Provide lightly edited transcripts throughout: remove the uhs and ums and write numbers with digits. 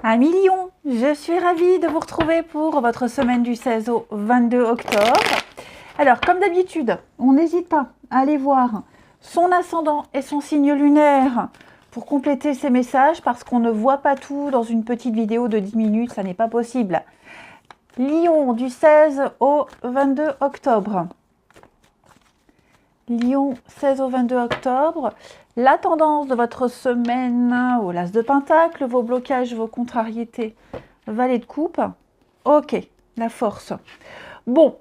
Amis Lion, je suis ravie de vous retrouver pour votre semaine du 16 au 22 octobre. Alors, comme d'habitude, on n'hésite pas à aller voir son ascendant et son signe lunaire pour compléter ces messages parce qu'on ne voit pas tout dans une petite vidéo de 10 minutes, ça n'est pas possible. Lion du 16 au 22 octobre. Lion, 16 au 22 octobre. La tendance de votre semaine au l'as de pentacle, vos blocages, vos contrariétés, valet de coupe. Ok, la force. Bon,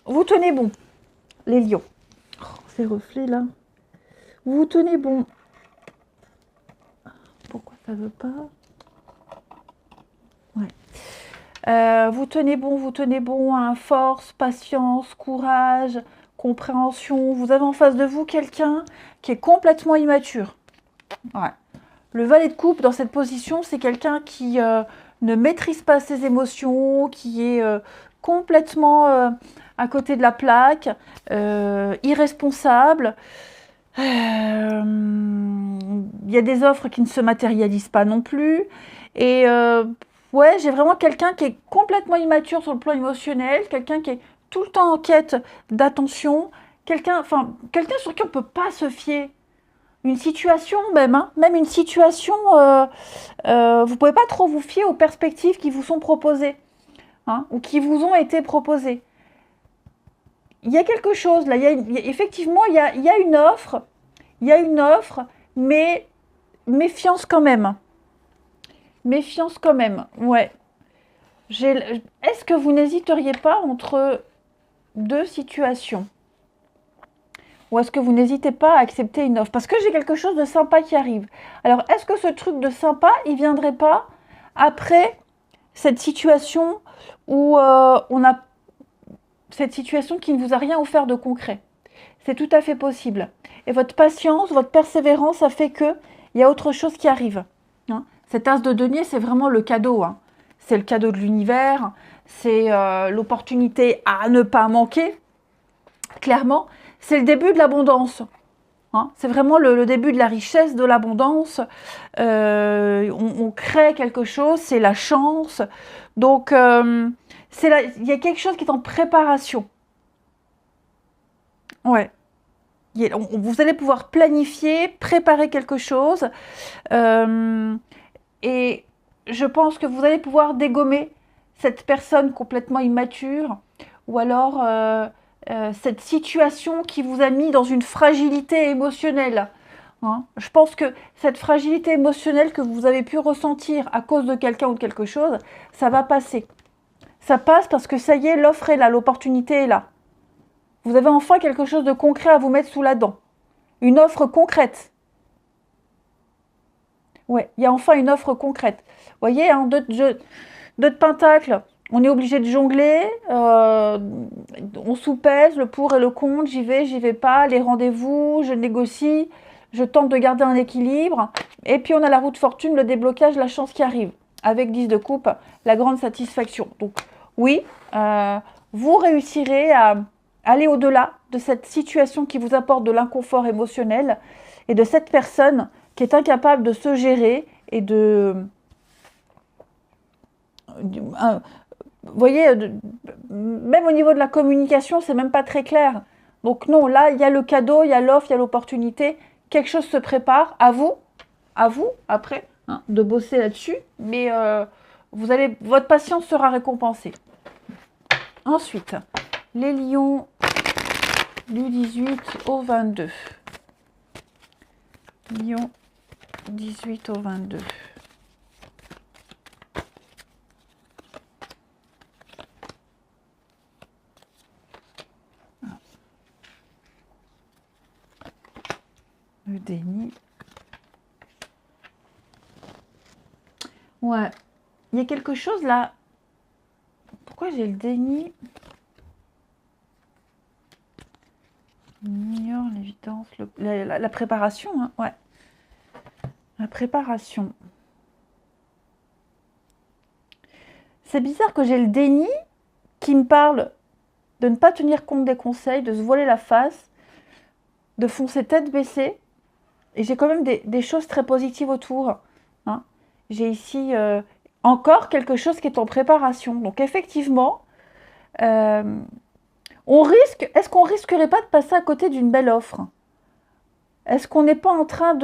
vous tenez bon, les lions. Oh, ces reflets là. Vous tenez bon. Pourquoi ça veut pas? Ouais. Vous tenez bon, hein, force, patience, courage, compréhension. Vous avez en face de vous quelqu'un qui est complètement immature. Ouais. Le valet de coupe dans cette position, c'est quelqu'un qui ne maîtrise pas ses émotions, qui est complètement à côté de la plaque, irresponsable. Il y a des offres qui ne se matérialisent pas non plus. Et ouais, j'ai vraiment quelqu'un qui est complètement immature sur le plan émotionnel, quelqu'un qui est tout le temps en quête d'attention, quelqu'un sur qui on ne peut pas se fier. Une situation même, hein, même une situation, vous ne pouvez pas trop vous fier aux perspectives qui vous sont proposées, hein, ou qui vous ont été proposées. Il y a quelque chose là, effectivement, il y a une offre, mais méfiance quand même. Méfiance quand même, ouais. Est-ce que vous n'hésiteriez pas entre deux situations ? Ou est-ce que vous n'hésitez pas à accepter une offre? Parce que j'ai quelque chose de sympa qui arrive. Alors, est-ce que ce truc de sympa, il ne viendrait pas après cette situation où on a cette situation qui ne vous a rien offert de concret? C'est tout à fait possible. Et votre patience, votre persévérance a fait qu'il y a autre chose qui arrive. Hein, cet as de denier, c'est vraiment le cadeau. Hein. C'est le cadeau de l'univers. C'est l'opportunité à ne pas manquer. Clairement, c'est le début de l'abondance. Hein, c'est vraiment le début de la richesse, de l'abondance. On crée quelque chose, c'est la chance. Donc, il y a quelque chose qui est en préparation. Ouais. Vous allez pouvoir planifier, préparer quelque chose. Et je pense que vous allez pouvoir dégommer cette personne complètement immature. Ou alors cette situation qui vous a mis dans une fragilité émotionnelle. Hein. Je pense que cette fragilité émotionnelle que vous avez pu ressentir à cause de quelqu'un ou de quelque chose, ça va passer. Ça passe parce que ça y est, l'offre est là, l'opportunité est là. Vous avez enfin quelque chose de concret à vous mettre sous la dent. Une offre concrète. Ouais, il y a enfin une offre concrète. Vous voyez, hein, deux de pentacles. On est obligé de jongler, on soupèse le pour et le contre, j'y vais pas, les rendez-vous, je négocie, je tente de garder un équilibre. Et puis on a la roue de fortune, le déblocage, la chance qui arrive. Avec 10 de coupe, la grande satisfaction. Donc oui, vous réussirez à aller au-delà de cette situation qui vous apporte de l'inconfort émotionnel et de cette personne qui est incapable de se gérer et vous voyez, même au niveau de la communication, c'est même pas très clair. Donc non, là, il y a le cadeau, il y a l'offre, il y a l'opportunité. Quelque chose se prépare. À vous après, hein, de bosser là-dessus. Mais votre patience sera récompensée. Ensuite, les lions du 18 au 22. Lion 18 au 22. Le déni. Ouais. Il y a quelque chose là. Pourquoi j'ai le déni? On ignore l'évidence. La préparation, hein. Ouais. La préparation. C'est bizarre que j'ai le déni qui me parle de ne pas tenir compte des conseils, de se voiler la face, de foncer tête baissée. Et j'ai quand même des choses très positives autour. Hein. J'ai ici encore quelque chose qui est en préparation. Donc effectivement, est-ce qu'on risquerait pas de passer à côté d'une belle offre? Est-ce qu'on n'est pas en train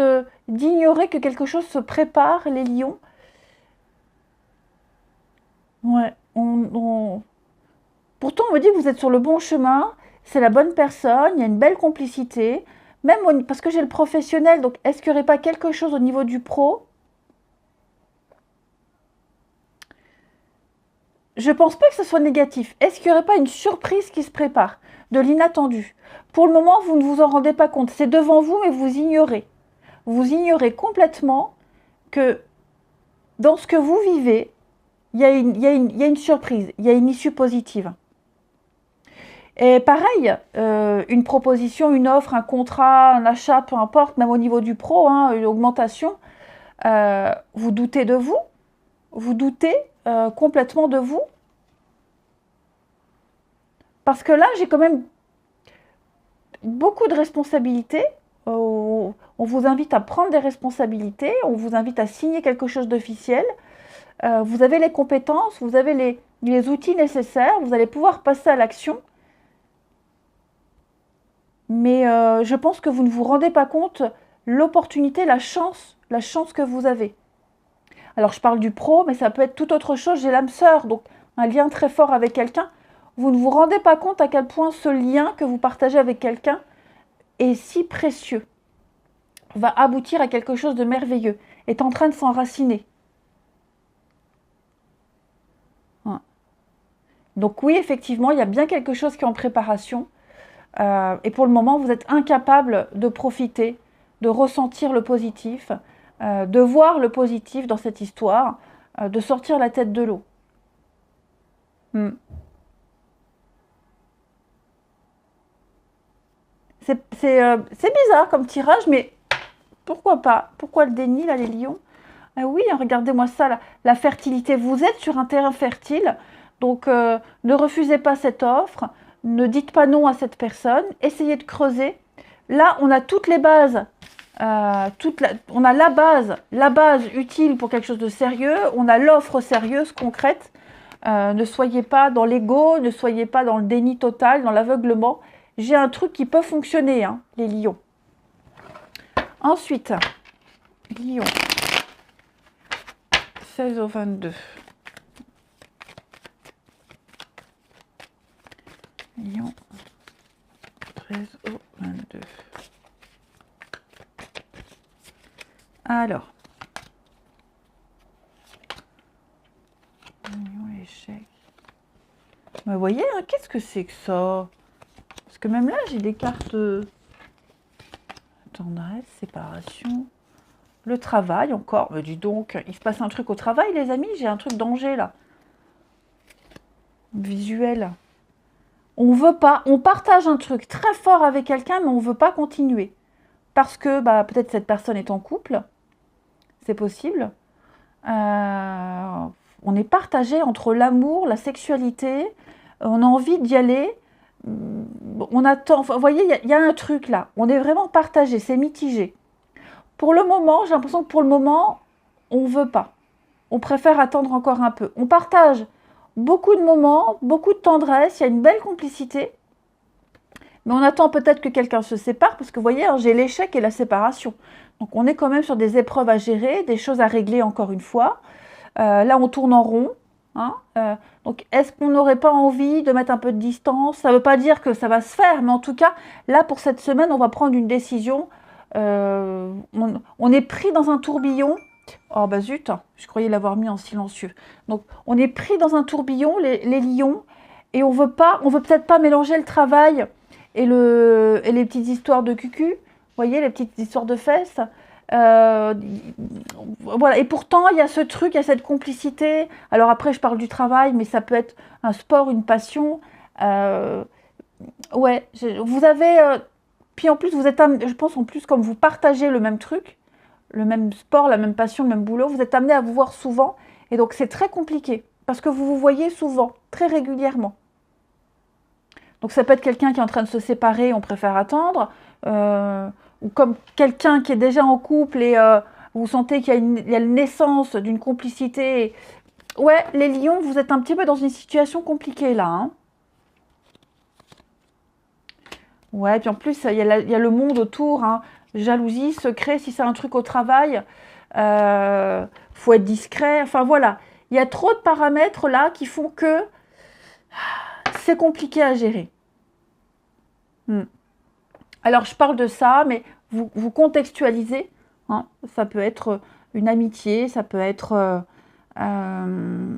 d'ignorer que quelque chose se prépare, les lions? Ouais, pourtant on me dit que vous êtes sur le bon chemin, c'est la bonne personne, il y a une belle complicité, même parce que j'ai le professionnel, donc est-ce qu'il n'y aurait pas quelque chose au niveau du pro? Je pense pas que ce soit négatif. Est-ce qu'il n'y aurait pas une surprise qui se prépare? De l'inattendu. Pour le moment, vous ne vous en rendez pas compte. C'est devant vous, mais vous ignorez. Vous ignorez complètement que dans ce que vous vivez, il y a une surprise, il y a une issue positive. Et pareil, une proposition, une offre, un contrat, un achat, peu importe, même au niveau du pro, hein, une augmentation, vous doutez de vous? Vous doutez complètement de vous? Parce que là, j'ai quand même beaucoup de responsabilités. On vous invite à prendre des responsabilités, on vous invite à signer quelque chose d'officiel. Vous avez les compétences, vous avez les outils nécessaires, vous allez pouvoir passer à l'action. Mais je pense que vous ne vous rendez pas compte l'opportunité, la chance que vous avez. Alors je parle du pro, mais ça peut être tout autre chose. J'ai l'âme sœur, donc un lien très fort avec quelqu'un. Vous ne vous rendez pas compte à quel point ce lien que vous partagez avec quelqu'un est si précieux, va aboutir à quelque chose de merveilleux, est en train de s'enraciner. Ouais. Donc oui, effectivement, il y a bien quelque chose qui est en préparation. Et pour le moment, vous êtes incapable de profiter, de ressentir le positif, de voir le positif dans cette histoire, de sortir la tête de l'eau. Hmm. C'est bizarre comme tirage, mais pourquoi pas? Pourquoi le déni, là, les lions? Ah oui, hein, regardez-moi ça, la fertilité. Vous êtes sur un terrain fertile, donc ne refusez pas cette offre, ne dites pas non à cette personne, essayez de creuser. Là, on a toutes les bases, on a la base utile pour quelque chose de sérieux, on a l'offre sérieuse, concrète. Ne soyez pas dans l'ego, ne soyez pas dans le déni total, dans l'aveuglement. J'ai un truc qui peut fonctionner, hein, les lions. Ensuite, lion. 16 au 22. Lion. 13 au 22. Alors. Lion, échec. Mais vous voyez, hein, qu'est-ce que c'est que ça? Parce que même là, j'ai des cartes tendresse, séparation, le travail encore. Mais dis donc, il se passe un truc au travail, les amis. J'ai un truc danger là. Visuel. On veut pas, on partage un truc très fort avec quelqu'un, mais on veut pas continuer. Parce que peut-être cette personne est en couple. C'est possible. On est partagé entre l'amour, la sexualité. On a envie d'y aller. On attend, vous voyez, il y a un truc là, on est vraiment partagé, c'est mitigé. Pour le moment, j'ai l'impression que pour le moment, on ne veut pas. On préfère attendre encore un peu. On partage beaucoup de moments, beaucoup de tendresse, il y a une belle complicité, mais on attend peut-être que quelqu'un se sépare, parce que vous voyez, hein, j'ai l'échec et la séparation. Donc on est quand même sur des épreuves à gérer, des choses à régler encore une fois. Là, on tourne en rond. Hein, donc, est-ce qu'on n'aurait pas envie de mettre un peu de distance? Ça ne veut pas dire que ça va se faire, mais en tout cas, là, pour cette semaine, on va prendre une décision. On est pris dans un tourbillon. Oh, bah zut, je croyais l'avoir mis en silencieux. Donc, on est pris dans un tourbillon, les lions, et on veut peut-être pas mélanger le travail et les petites histoires de cucu. Vous voyez, les petites histoires de fesses. Voilà. Et pourtant, il y a ce truc, il y a cette complicité. Alors après, je parle du travail, mais ça peut être un sport, une passion. Ouais, vous avez... puis en plus, vous êtes, je pense en plus, comme vous partagez le même truc, le même sport, la même passion, le même boulot, vous êtes amené à vous voir souvent. Et donc, c'est très compliqué, parce que vous vous voyez souvent, très régulièrement. Donc, ça peut être quelqu'un qui est en train de se séparer, on préfère attendre. Ou comme quelqu'un qui est déjà en couple et vous sentez qu'il y a il y a une naissance d'une complicité. Ouais, les lions, vous êtes un petit peu dans une situation compliquée là, hein. Ouais, puis en plus, il y a le monde autour, hein. Jalousie, secret, si c'est un truc au travail, faut être discret. Enfin voilà, il y a trop de paramètres là qui font que c'est compliqué à gérer. Hmm. Alors je parle de ça, mais vous contextualisez, hein. Ça peut être une amitié, ça peut être euh,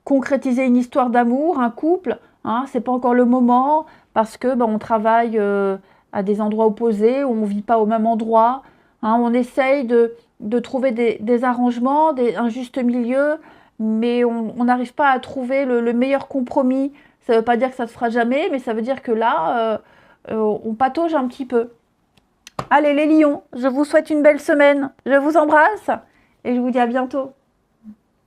concrétiser une histoire d'amour, un couple, hein. C'est pas encore le moment parce que on travaille à des endroits opposés, on ne vit pas au même endroit, hein. On essaye de trouver des arrangements, un juste milieu, mais on n'arrive pas à trouver le meilleur compromis. Ça ne veut pas dire que ça ne se fera jamais, mais ça veut dire que là, on patauge un petit peu. Allez les lions, je vous souhaite une belle semaine. Je vous embrasse et je vous dis à bientôt.